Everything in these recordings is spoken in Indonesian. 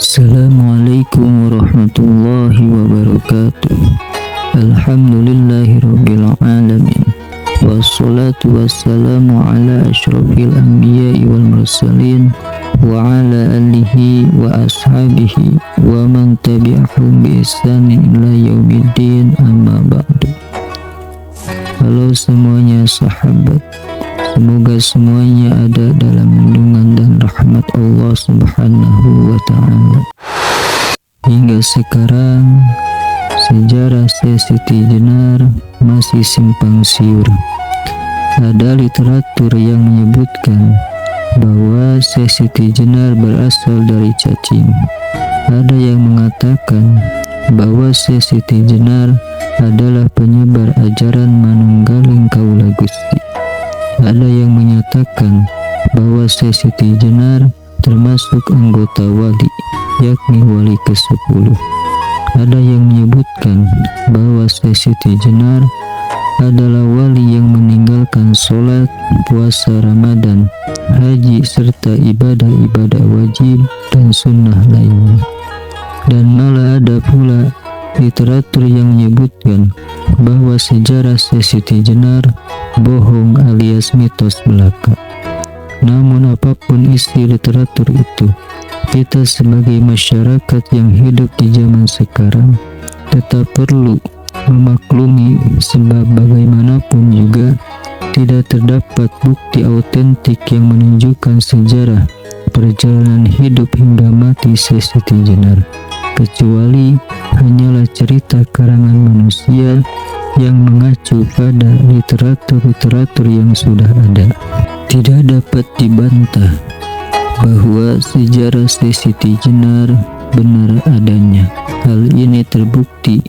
Assalamualaikum warahmatullahi wabarakatuh. Alhamdulillahirabbil alamin. Wassalatu wassalamu ala asyrafil anbiya'i wal mursalin wa ala alihi wa ashabihi wa man tabi'ahum bi ihsanin ila yaumiddin, amma ba'du. Halo semuanya sahabat, semoga semuanya ada dalam lindungan dan rahmat Allah Subhanahu wa ta'ala. Hingga sekarang sejarah Siti Jenar masih simpang siur. Ada literatur yang menyebutkan bahwa Siti Jenar berasal dari cacing. Ada yang mengatakan bahwa Siti Jenar adalah penyebar ajaran manunggaling kaula Gusti. Ada yang menyatakan bahwa Siti Jenar termasuk anggota wali, yakni wali ke-10. Ada yang menyebutkan bahwa Siti Jenar adalah wali yang meninggalkan sholat, puasa Ramadan, haji, serta ibadah-ibadah wajib dan sunnah lainnya. Dan malah ada pula literatur yang menyebutkan bahwa sejarah Siti Jenar bohong alias mitos belaka. Namun apapun isi literatur itu, kita sebagai masyarakat yang hidup di zaman sekarang tetap perlu memaklumi, sebab bagaimanapun juga tidak terdapat bukti autentik yang menunjukkan sejarah perjalanan hidup hingga mati Siti Jenar, kecuali hanyalah cerita karangan manusia yang mengacu pada literatur-literatur yang sudah ada. Tidak dapat dibantah bahwa sejarah Siti Jenar benar adanya. Hal ini terbukti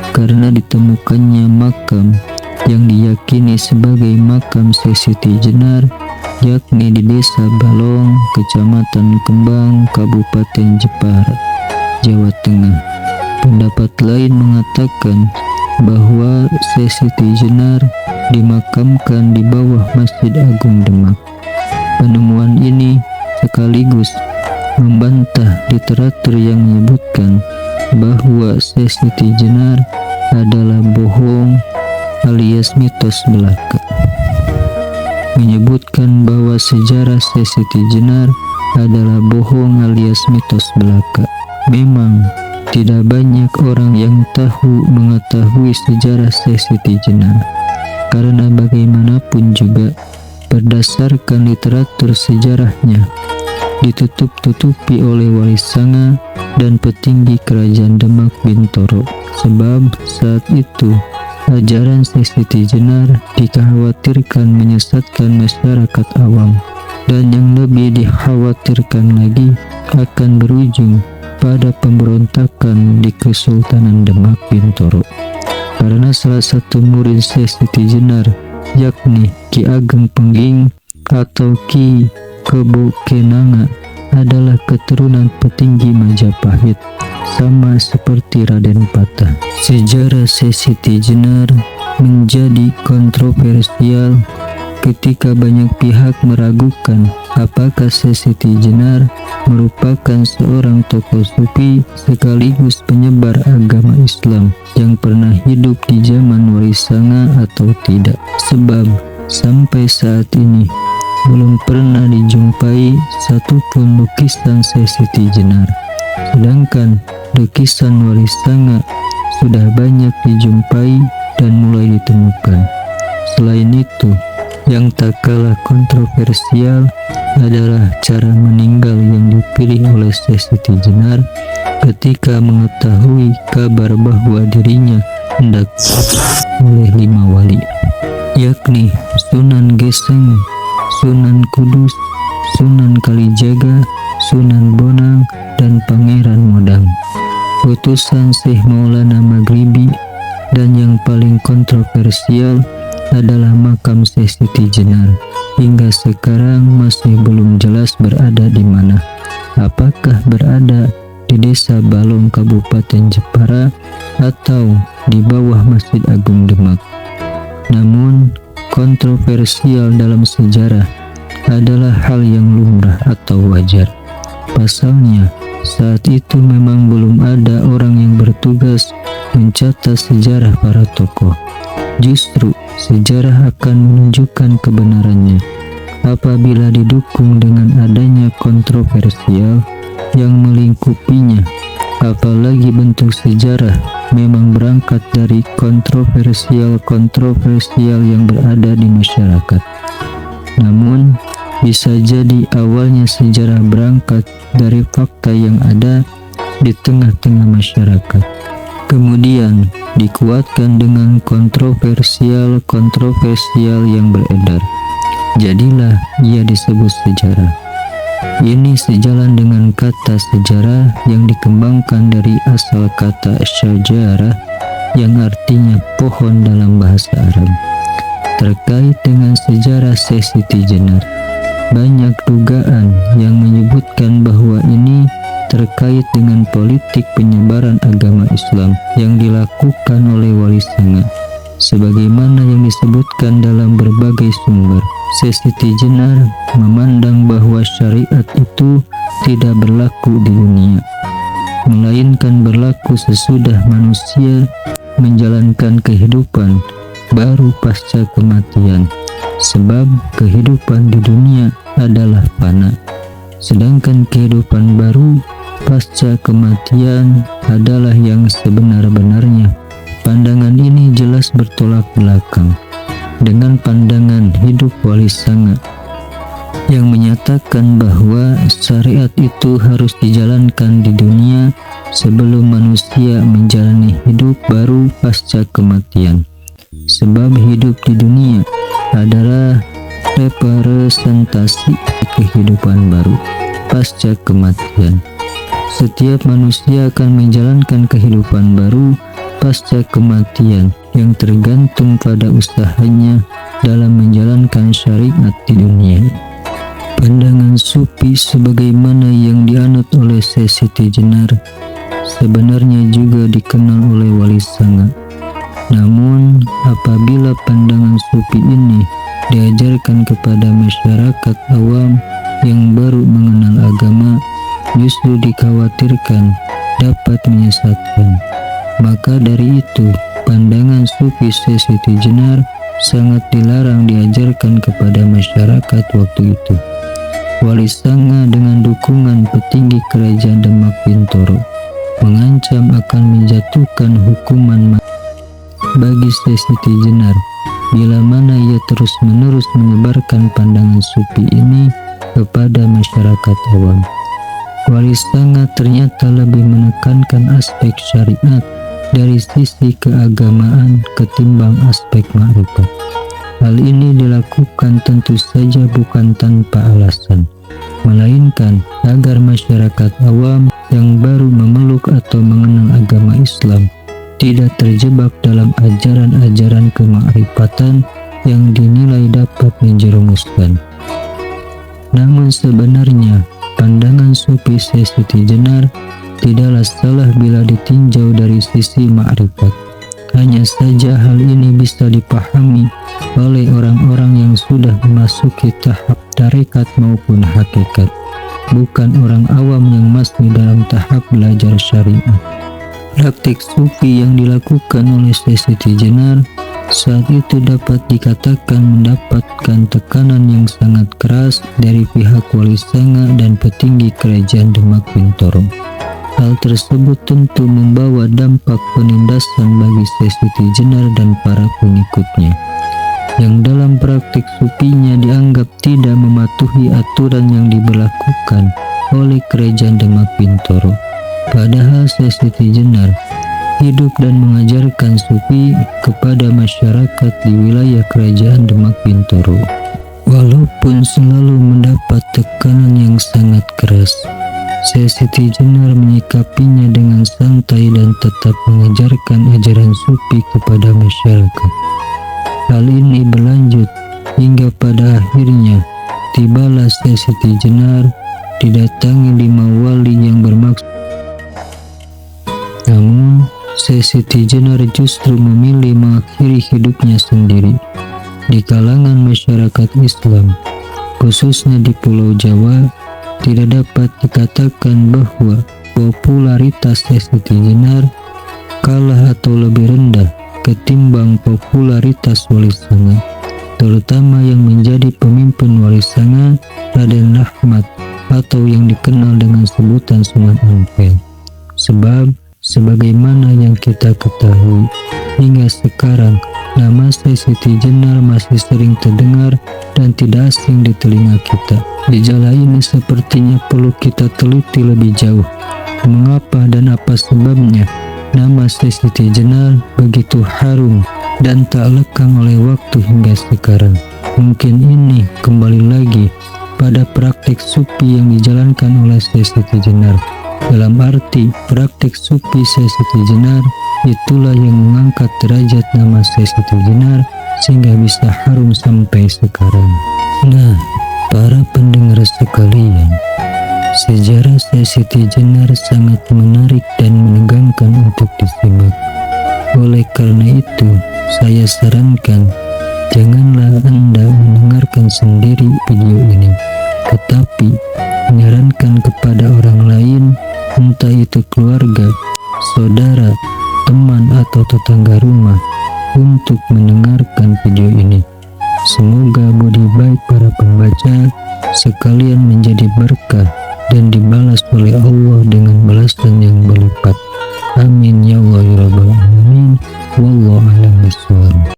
karena ditemukannya makam yang diyakini sebagai makam Siti Jenar, yakni di Desa Balong, Kecamatan Kembang, Kabupaten Jepara, Jawa Tengah. Pendapat lain mengatakan bahwa Siti Jenar dimakamkan di bawah Masjid Agung Demak. Penemuan ini sekaligus membantah literatur yang menyebutkan bahwa Siti Jenar adalah bohong alias mitos belaka. Menyebutkan bahwa sejarah Siti Jenar adalah bohong alias mitos belaka. Memang tidak banyak orang yang mengetahui sejarah Siti Jenar, karena bagaimanapun juga berdasarkan literatur sejarahnya ditutup-tutupi oleh Wali Sanga dan petinggi kerajaan Demak Bintoro. Sebab saat itu ajaran Siti Jenar dikhawatirkan menyesatkan masyarakat awam, dan yang lebih dikhawatirkan lagi akan berujung pada pemberontakan di Kesultanan Demak Bintoro. Karena salah satu murid Siti Jenar, yakni Ki Ageng Pengging atau Ki Kebo Kenanga, adalah keturunan petinggi Majapahit, sama seperti Raden Patah. Sejarah Siti Jenar menjadi kontroversial ketika banyak pihak meragukan apakah Siti Jenar merupakan seorang tokoh sufi sekaligus penyebar agama Islam yang pernah hidup di zaman Wali Sanga atau tidak. Sebab sampai saat ini belum pernah dijumpai satupun lukisan Siti Jenar, sedangkan lukisan Wali Sanga sudah banyak dijumpai dan mulai ditemukan. Selain itu, yang tak kalah kontroversial adalah cara meninggal yang dipilih oleh Siti Jenar ketika mengetahui kabar bahwa dirinya hendak oleh 5 wali, yakni Sunan Geseng, Sunan Kudus, Sunan Kalijaga, Sunan Bonang, dan Pangeran Modang, utusan Syekh Maulana Maghribi. Dan yang paling kontroversial adalah makam Siti Jenar. Hingga sekarang masih belum jelas berada di mana. Apakah berada di Desa Balong, Kabupaten Jepara, atau di bawah Masjid Agung Demak. Namun kontroversial dalam sejarah adalah hal yang lumrah atau wajar. Pasalnya, Saat itu memang belum ada orang yang bertugas mencatat sejarah para tokoh. Justru sejarah akan menunjukkan kebenarannya apabila didukung dengan adanya kontroversial yang melingkupinya. Apalagi bentuk sejarah memang berangkat dari kontroversial yang berada di masyarakat. Namun, bisa jadi awalnya sejarah berangkat dari fakta yang ada di tengah-tengah masyarakat. Kemudian dikuatkan dengan kontroversial yang beredar. Jadilah ia disebut sejarah. Ini sejalan dengan kata sejarah yang dikembangkan dari asal kata syajarah yang artinya pohon dalam bahasa Arab. Terkait dengan sejarah Syekh Siti Jenar, banyak dugaan yang menyebutkan bahwa ini terkait dengan politik penyebaran agama Islam yang dilakukan oleh Wali Sanga. Sebagaimana yang disebutkan dalam berbagai sumber, Syekh Siti Jenar memandang bahwa syariat itu tidak berlaku di dunia, melainkan berlaku sesudah manusia menjalankan kehidupan baru pasca kematian. Sebab kehidupan di dunia adalah fana, sedangkan kehidupan baru pasca kematian adalah yang sebenar-benarnya. Pandangan ini jelas bertolak belakang dengan pandangan hidup Wali Sanga yang menyatakan bahwa syariat itu harus dijalankan di dunia sebelum manusia menjalani hidup baru pasca kematian. Sebab hidup di dunia adalah representasi kehidupan baru pasca kematian. Setiap manusia akan menjalankan kehidupan baru pasca kematian yang tergantung pada usahanya dalam menjalankan syariat di dunia. Pandangan sufi sebagaimana yang dianut oleh Syekh Siti Jenar sebenarnya juga dikenal oleh Wali Sanga. Namun apabila pandangan sufi ini diajarkan kepada masyarakat awam yang baru mengenal agama, justru dikhawatirkan dapat menyesatkan. Maka dari itu, pandangan sufi Syekh Siti Jenar sangat dilarang diajarkan kepada masyarakat waktu itu. Wali Sanga dengan dukungan petinggi kerajaan Demak Bintoro mengancam akan menjatuhkan hukuman mati bagi Syekh Siti Jenar bila mana ia terus-menerus menyebarkan pandangan sufi ini kepada masyarakat awam. Wali Sanga ternyata lebih menekankan aspek syariat dari sisi keagamaan ketimbang aspek ma'rifat. Hal ini dilakukan tentu saja bukan tanpa alasan, melainkan agar masyarakat awam yang baru memeluk atau mengenal agama Islam tidak terjebak dalam ajaran-ajaran kemakrifatan yang dinilai dapat menjerumuskan. Namun sebenarnya pandangan sufi Syekh Siti Jenar tidaklah salah bila ditinjau dari sisi ma'rifat. Hanya saja hal ini bisa dipahami oleh orang-orang yang sudah memasuki tahap tarekat maupun hakikat, bukan orang awam yang masih dalam tahap belajar syariat. Praktik sufi yang dilakukan oleh Syekh Siti Jenar saat itu dapat dikatakan mendapatkan tekanan yang sangat keras dari pihak Wali Sanga dan petinggi kerajaan Demak Bintoro. Hal tersebut tentu membawa dampak penindasan bagi Syekh Siti Jenar dan para pengikutnya, yang dalam praktik sufinya dianggap tidak mematuhi aturan yang diberlakukan oleh kerajaan Demak Bintoro. Padahal Syekh Siti Jenar hidup dan mengajarkan sufi kepada masyarakat di wilayah kerajaan Demak Bintoro. Walaupun selalu mendapat tekanan yang sangat keras, Syekh Siti Jenar menyikapinya dengan santai dan tetap mengajarkan ajaran sufi kepada masyarakat. Hal ini berlanjut hingga pada akhirnya tibalah Syekh Siti Jenar didatangi 5 wali yang bermaksud. Namun Syekh Siti Jenar justru memilih mengakhiri hidupnya sendiri di kalangan masyarakat Islam, khususnya di Pulau Jawa, tidak dapat dikatakan bahwa popularitas Siti Jenar kalah atau lebih rendah ketimbang popularitas Wali Sanga, terutama yang menjadi pemimpin Wali Sanga, Raden Rahmat, atau yang dikenal dengan sebutan Sunan Ampel. Sebab sebagaimana yang kita ketahui, hingga sekarang nama Siti Jenar masih sering terdengar dan tidak asing di telinga kita. Gejala ini sepertinya perlu kita teliti lebih jauh. Mengapa dan apa sebabnya nama Siti Jenar begitu harum dan tak lekang oleh waktu hingga sekarang? Mungkin ini kembali lagi pada praktik supi yang dijalankan oleh Siti Jenar. Dalam arti praktik supi Siti Jenar itulah yang mengangkat derajat nama Siti Jenar sehingga bisa harum sampai sekarang. Nah, para pendengar sekalian, sejarah Siti Jenar sangat menarik dan menegangkan untuk disimak. Oleh karena itu, saya sarankan janganlah Anda mendengarkan sendiri video ini, tetapi menyarankan kepada orang lain, entah itu keluarga, saudara, teman, atau tetangga rumah, untuk mendengarkan video ini. Semoga budi baik para pembaca sekalian menjadi berkah dan dibalas oleh Allah dengan balasan yang berlipat. Amin ya Allah ya Rabbal Alamin. Wallahu a'lam bishawab.